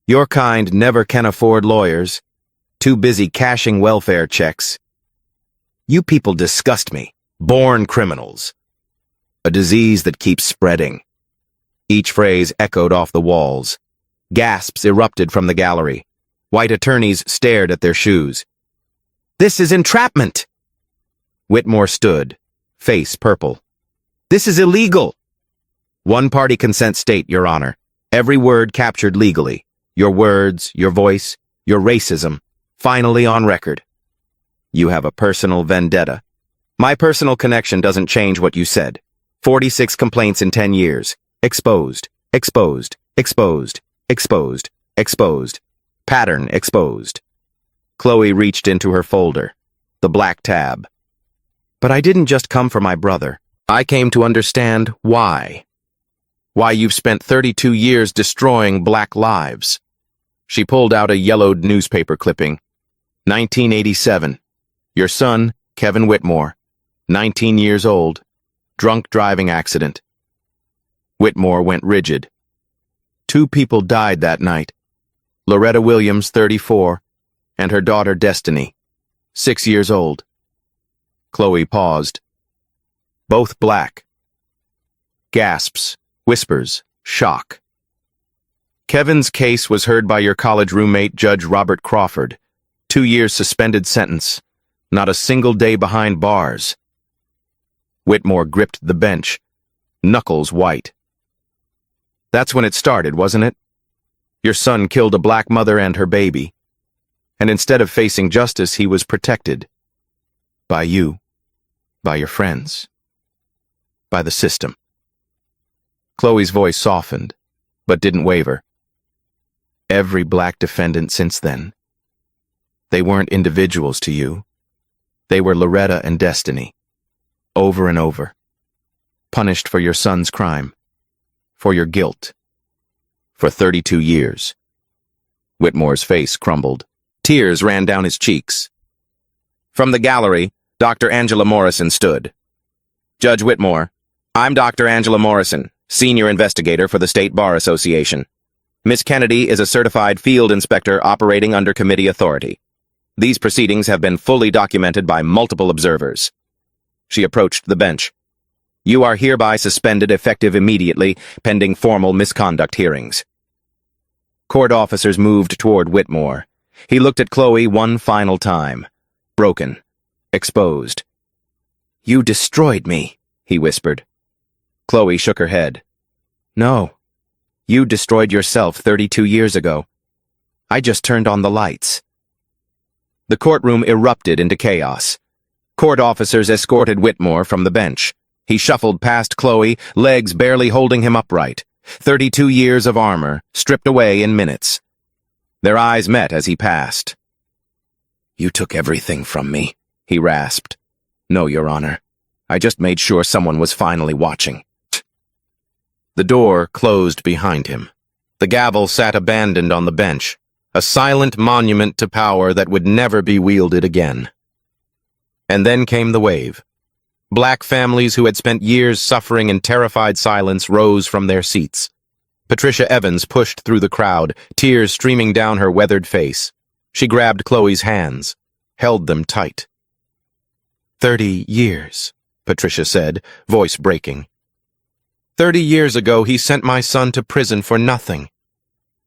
[SPEAKER 1] Your kind never can afford lawyers, too busy cashing welfare checks. You people disgust me, born criminals. A disease that keeps spreading. Each phrase echoed off the walls. Gasps erupted from the gallery. White attorneys stared at their shoes. This is entrapment! Whitmore stood, face purple. This is illegal. One-party consent state, Your Honor. Every word captured legally. Your words, your voice, your racism, finally on record. You have a personal vendetta. My personal connection doesn't change what you said. 46 complaints in 10 years. Exposed, exposed, exposed, exposed, exposed. Pattern exposed. Chloe reached into her folder, the black tab. But I didn't just come for my brother. I came to understand why. Why you've spent 32 years destroying black lives. She pulled out a yellowed newspaper clipping. 1987. Your son, Kevin Whitmore, 19 years old, drunk driving accident. Whitmore went rigid. 2 people died that night. Loretta Williams, 34, and her daughter Destiny, 6 years old. Chloe paused. Both black. Gasps, whispers, shock. Kevin's case was heard by your college roommate, Judge Robert Crawford. 2 years suspended sentence. Not a single day behind bars. Whitmore gripped the bench, knuckles white. That's when it started, wasn't it? Your son killed a black mother and her baby. And instead of facing justice, he was protected. By you. By your friends. By the system. Chloe's voice softened, but didn't waver. Every black defendant since then. They weren't individuals to you. They were Loretta and Destiny. Over and over. Punished for your son's crime. For your guilt. For 32 years. Whitmore's face crumbled. Tears ran down his cheeks. From the gallery, Dr. Angela Morrison stood. Judge Whitmore, I'm Dr. Angela Morrison, Senior Investigator for the State Bar Association. Miss Kennedy is a certified field inspector operating under committee authority. These proceedings have been fully documented by multiple observers. She approached the bench. You are hereby suspended effective immediately, pending formal misconduct hearings. Court officers moved toward Whitmore. He looked at Chloe one final time. Broken. Exposed. You destroyed me, he whispered. Chloe shook her head. No. You destroyed yourself 32 years ago. I just turned on the lights. The courtroom erupted into chaos. Court officers escorted Whitmore from the bench. He shuffled past Chloe, legs barely holding him upright. 32 years of armor, stripped away in minutes. Their eyes met as he passed. You took everything from me, he rasped. No, Your Honor. I just made sure someone was finally watching. The door closed behind him. The gavel sat abandoned on the bench, a silent monument to power that would never be wielded again. And then came the wave. Black families who had spent years suffering in terrified silence rose from their seats. Patricia Evans pushed through the crowd, tears streaming down her weathered face. She grabbed Chloe's hands, held them tight. 30 years, Patricia said, voice breaking. 30 years ago, he sent my son to prison for nothing.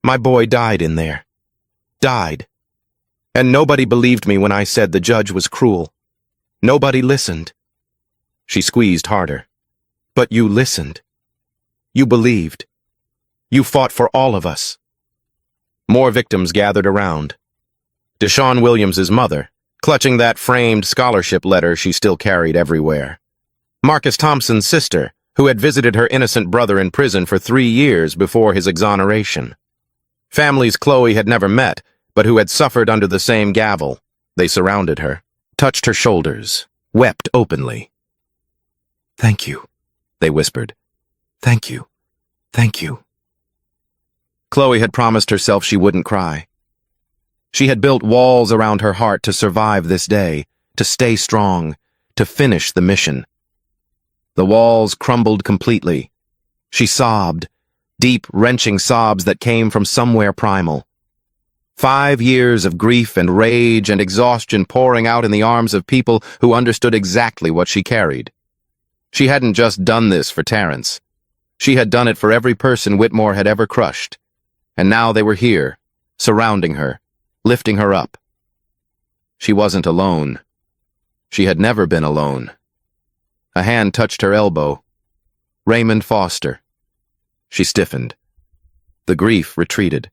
[SPEAKER 1] My boy died in there. Died. And nobody believed me when I said the judge was cruel. Nobody listened. She squeezed harder. But you listened. You believed. You fought for all of us. More victims gathered around. Deshaun Williams's mother, clutching that framed scholarship letter she still carried everywhere. Marcus Thompson's sister, who had visited her innocent brother in prison for 3 years before his exoneration. Families Chloe had never met, but who had suffered under the same gavel. They surrounded her, touched her shoulders, wept openly. Thank you, they whispered. Thank you. Thank you. Chloe had promised herself she wouldn't cry. She had built walls around her heart to survive this day, to stay strong, to finish the mission. The walls crumbled completely. She sobbed, deep, wrenching sobs that came from somewhere primal. 5 years of grief and rage and exhaustion pouring out in the arms of people who understood exactly what she carried. She hadn't just done this for Terrence. She had done it for every person Whitmore had ever crushed. And now they were here, surrounding her, lifting her up. She wasn't alone. She had never been alone. A hand touched her elbow. Raymond Foster. She stiffened. The grief retreated.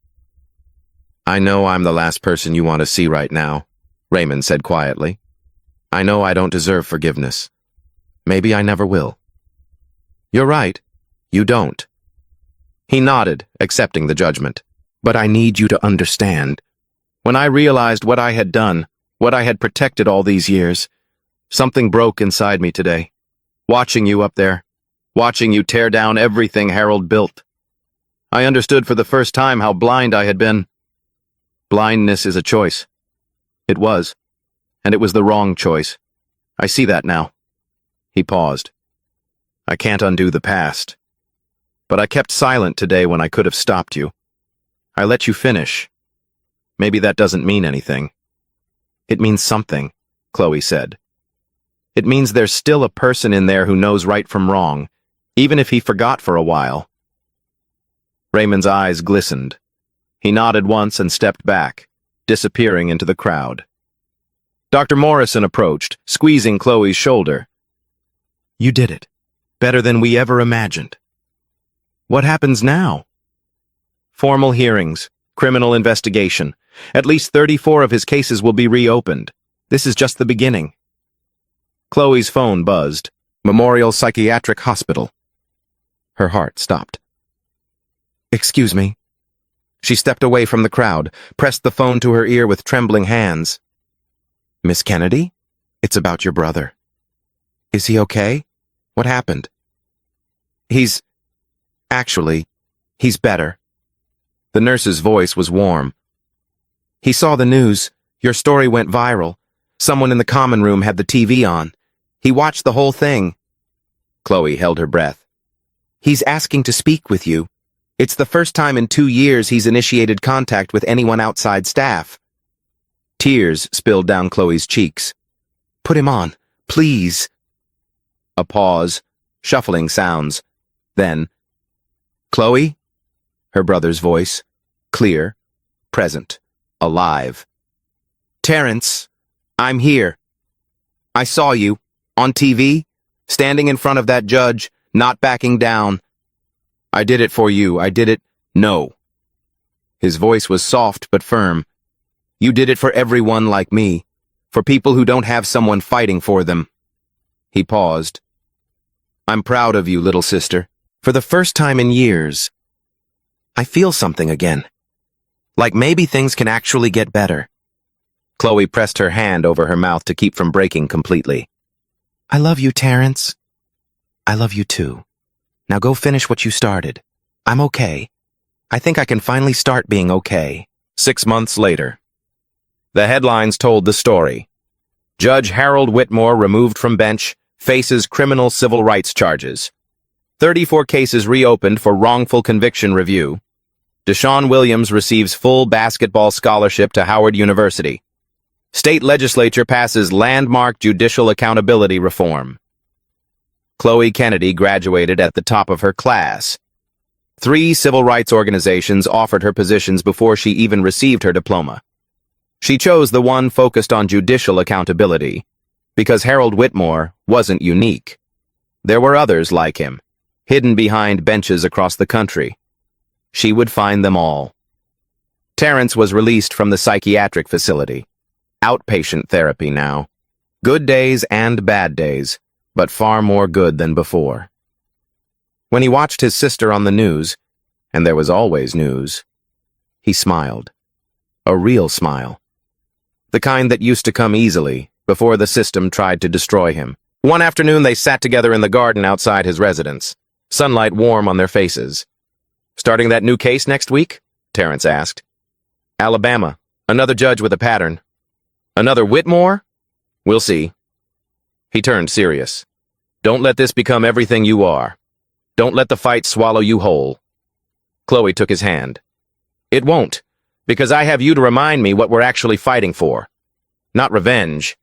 [SPEAKER 1] I know I'm the last person you want to see right now, Raymond said quietly. I know I don't deserve forgiveness. Maybe I never will. You're right. You don't. He nodded, accepting the judgment. But I need you to understand. When I realized what I had done, what I had protected all these years, something broke inside me today. Watching you up there, watching you tear down everything Harold built. I understood for the first time how blind I had been. Blindness is a choice. It was. And it was the wrong choice. I see that now. He paused. I can't undo the past. But I kept silent today when I could have stopped you. I let you finish. Maybe that doesn't mean anything. It means something, Chloe said. It means there's still a person in there who knows right from wrong, even if he forgot for a while. Raymond's eyes glistened. He nodded once and stepped back, disappearing into the crowd. Dr. Morrison approached, squeezing Chloe's shoulder. You did it. Better than we ever imagined. What happens now? Formal hearings, criminal investigation. At least 34 of his cases will be reopened. This is just the beginning. Chloe's phone buzzed. Memorial Psychiatric Hospital. Her heart stopped. Excuse me. She stepped away from the crowd, pressed the phone to her ear with trembling hands. Miss Kennedy? It's about your brother. Is he okay? What happened? Actually, he's better. The nurse's voice was warm. He saw the news. Your story went viral. Someone in the common room had the TV on. He watched the whole thing. Chloe held her breath. He's asking to speak with you. It's the first time in 2 years he's initiated contact with anyone outside staff. Tears spilled down Chloe's cheeks. Put him on, please. A pause, shuffling sounds. Then, Chloe? Her brother's voice, clear, present, alive. Terrence, I'm here. I saw you, on TV, standing in front of that judge, not backing down. I did it for you, I did it. No. His voice was soft but firm. You did it for everyone like me, for people who don't have someone fighting for them. He paused. I'm proud of you, little sister. For the first time in years, I feel something again. Like maybe things can actually get better. Chloe pressed her hand over her mouth to keep from breaking completely. I love you, Terrence. I love you too. Now go finish what you started. I'm okay. I think I can finally start being okay. 6 months later. The headlines told the story. Judge Harold Whitmore, removed from bench, faces criminal civil rights charges. 34 cases reopened for wrongful conviction review. Deshaun Williams receives full basketball scholarship to Howard University. State legislature passes landmark judicial accountability reform. Chloe Kennedy graduated at the top of her class. 3 civil rights organizations offered her positions before she even received her diploma. She chose the one focused on judicial accountability because Harold Whitmore wasn't unique. There were others like him, hidden behind benches across the country. She would find them all. Terrence was released from the psychiatric facility. Outpatient therapy now. Good days and bad days, but far more good than before. When he watched his sister on the news, and there was always news, he smiled. A real smile. The kind that used to come easily, before the system tried to destroy him. One afternoon they sat together in the garden outside his residence, sunlight warm on their faces. Starting that new case next week? Terrence asked. Alabama. Another judge with a pattern. Another Whitmore? We'll see. He turned serious. Don't let this become everything you are. Don't let the fight swallow you whole. Chloe took his hand. It won't, because I have you to remind me what we're actually fighting for. Not revenge.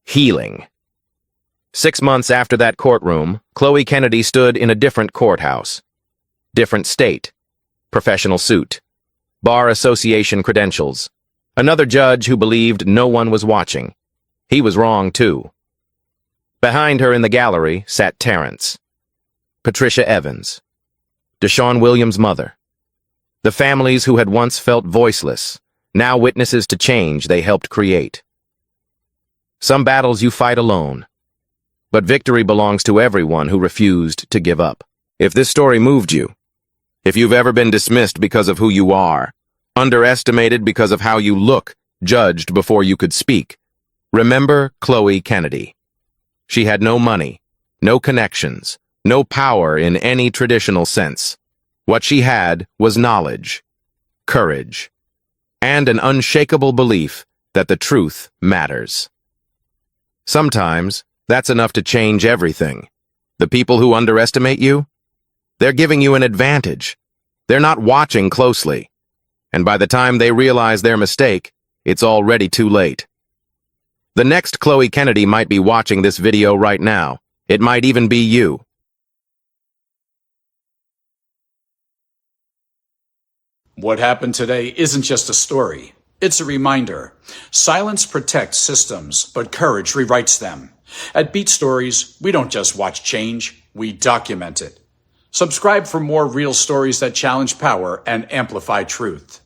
[SPEAKER 1] Healing. 6 months after that courtroom, Chloe Kennedy stood in a different courthouse. Different state. Professional suit. Bar association credentials. Another judge who believed no one was watching. He was wrong, too. Behind her in the gallery sat Terrence. Patricia Evans, Deshaun Williams' mother. The families who had once felt voiceless, now witnesses to change they helped create. Some battles you fight alone, but victory belongs to everyone who refused to give up. If this story moved you, if you've ever been dismissed because of who you are, underestimated because of how you look, judged before you could speak, remember Chloe Kennedy. She had no money, no connections, no power in any traditional sense. What she had was knowledge, courage, and an unshakable belief that the truth matters. Sometimes, that's enough to change everything. The people who underestimate you, they're giving you an advantage. They're not watching closely. And by the time they realize their mistake, it's already too late. The next Chloe Kennedy might be watching this video right now. It might even be you.
[SPEAKER 2] What happened today isn't just a story. It's a reminder. Silence protects systems, but courage rewrites them. At Beat Stories, we don't just watch change, we document it. Subscribe for more real stories that challenge power and amplify truth.